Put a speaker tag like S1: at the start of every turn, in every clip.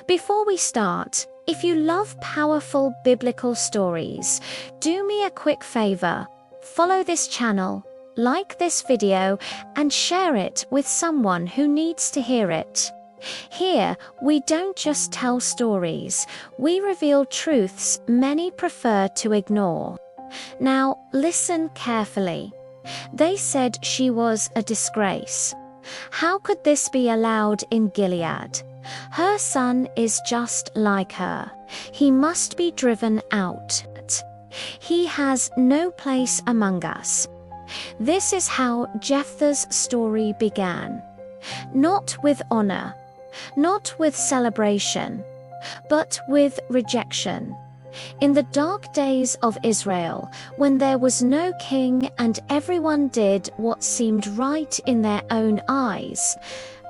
S1: Before we start, if you love powerful biblical stories, do me a quick favor. Follow this channel, like this video, and share it with someone who needs to hear it. Here, we don't just tell stories, we reveal truths many prefer to ignore. Now, listen carefully. They said she was a disgrace. How could this be allowed in Gilead? Her son is just like her. He must be driven out. He has no place among us. This is how Jephthah's story began. Not with honor, not with celebration, but with rejection. In the dark days of Israel, when there was no king and everyone did what seemed right in their own eyes,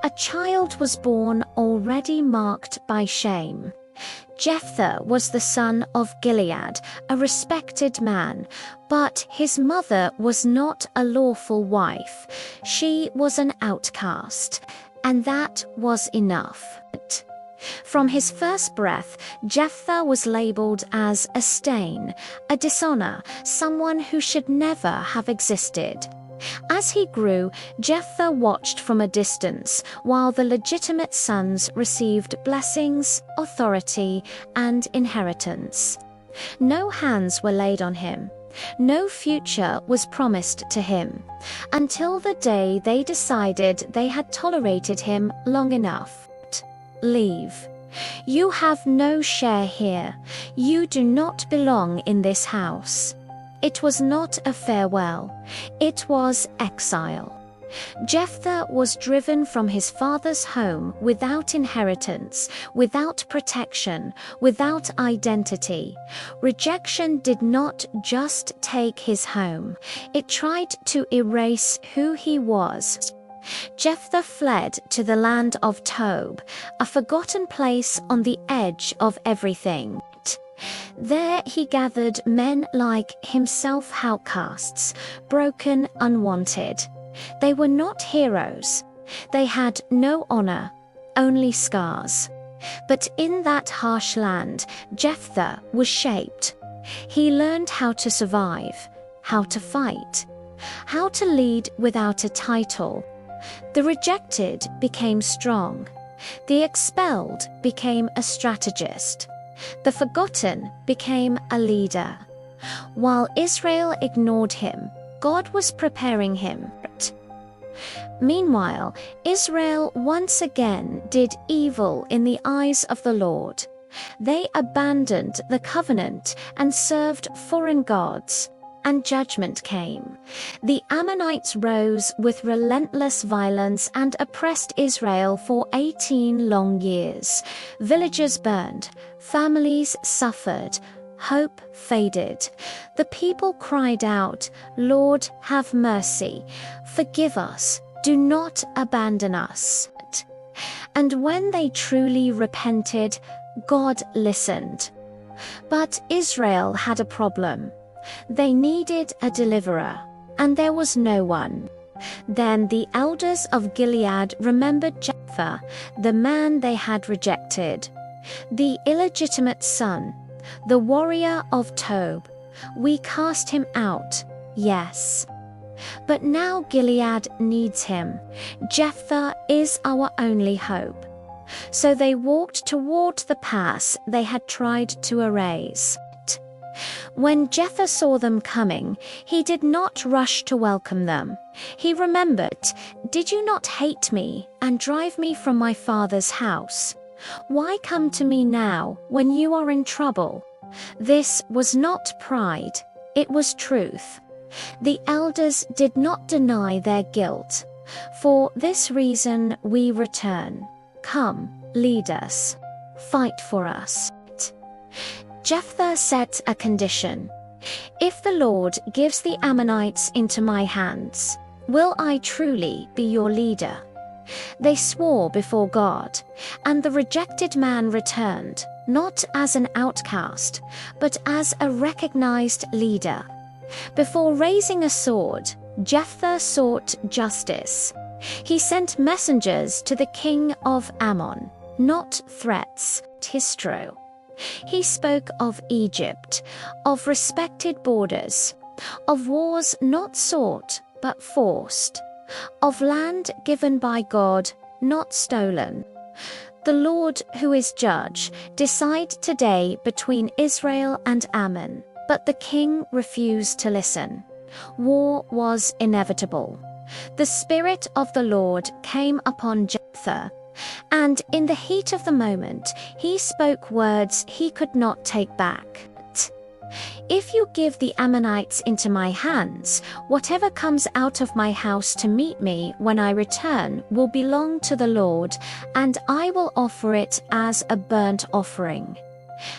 S1: a child was born already marked by shame. Jephthah was the son of Gilead, a respected man, but his mother was not a lawful wife. She was an outcast, and that was enough. From his first breath, Jephthah was labeled as a stain, a dishonor, someone who should never have existed. As he grew, Jephthah watched from a distance while the legitimate sons received blessings, authority, and inheritance. No hands were laid on him. No future was promised to him, until the day they decided they had tolerated him long enough. Leave. You have no share here. You do not belong in this house. It was not a farewell. It was exile. Jephthah was driven from his father's home without inheritance, without protection, without identity. Rejection did not just take his home. It tried to erase who he was. Jephthah fled to the land of Tob, a forgotten place on the edge of everything. There he gathered men like himself, outcasts, broken, unwanted. They were not heroes. They had no honor, only scars. But in that harsh land, Jephthah was shaped. He learned how to survive, how to fight, how to lead without a title. The rejected became strong. The expelled became a strategist. The forgotten became a leader. While Israel ignored him, God was preparing him. Meanwhile, Israel once again did evil in the eyes of the Lord. They abandoned the covenant and served foreign gods. And judgment came. The Ammonites rose with relentless violence and oppressed Israel for 18 long years. Villages burned, families suffered, hope faded. The people cried out, "Lord, have mercy. Forgive us. Do not abandon us." And when they truly repented, God listened. But Israel had a problem. They needed a deliverer, and there was no one. Then the elders of Gilead remembered Jephthah, the man they had rejected, the illegitimate son, the warrior of Tob. We cast him out, yes. But now Gilead needs him. Jephthah is our only hope. So they walked toward the pass they had tried to erase. When Jephthah saw them coming, he did not rush to welcome them. He remembered, "Did you not hate me and drive me from my father's house? Why come to me now when you are in trouble?" This was not pride, it was truth. The elders did not deny their guilt. "For this reason we return. Come, lead us. Fight for us." Jephthah set a condition. "If the Lord gives the Ammonites into my hands, will I truly be your leader?" They swore before God, and the rejected man returned, not as an outcast, but as a recognized leader. Before raising a sword, Jephthah sought justice. He sent messengers to the king of Ammon, not threats. history. He spoke of Egypt, of respected borders, of wars not sought but forced, of land given by God, not stolen. The Lord, who is judge, decide today between Israel and Ammon, but the king refused to listen. War was inevitable. The Spirit of the Lord came upon Jephthah, and in the heat of the moment, he spoke words he could not take back. If you give the Ammonites into my hands, whatever comes out of my house to meet me when I return will belong to the Lord, and I will offer it as a burnt offering.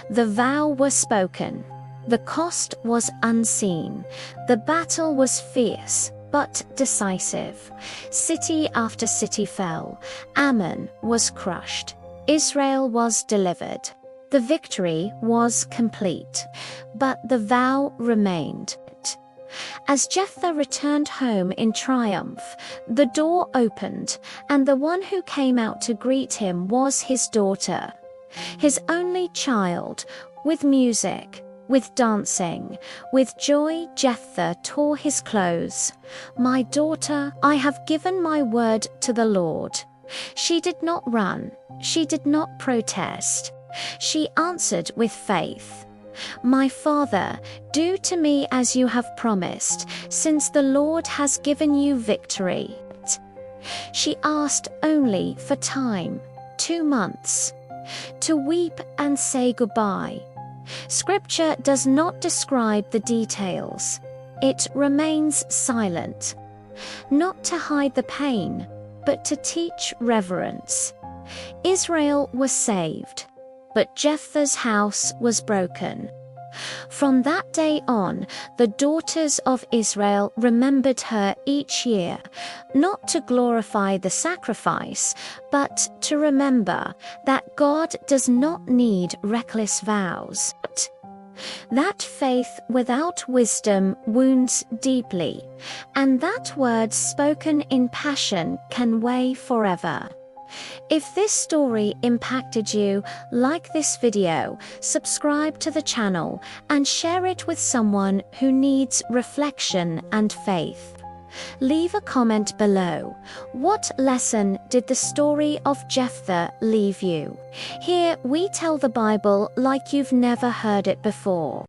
S1: The vow was spoken. The cost was unseen. The battle was fierce, but decisive. City after city fell. Ammon was crushed. Israel was delivered. The victory was complete, but the vow remained. As Jephthah returned home in triumph, the door opened, and the one who came out to greet him was his daughter, his only child. With music, with dancing, with joy, Jephthah tore his clothes. "My daughter, I have given my word to the Lord." She did not run, she did not protest. She answered with faith, "My father, do to me as you have promised, since the Lord has given you victory." She asked only for time, 2 months, to weep and say goodbye. Scripture does not describe the details. It remains silent, not to hide the pain, but to teach reverence. Israel was saved, but Jephthah's house was broken. From that day on, the daughters of Israel remembered her each year, not to glorify the sacrifice, but to remember that God does not need reckless vows. That faith without wisdom wounds deeply, and that word spoken in passion can weigh forever. If this story impacted you, like this video, subscribe to the channel, and share it with someone who needs reflection and faith. Leave a comment below. What lesson did the story of Jephthah leave you? Here we tell the Bible like you've never heard it before.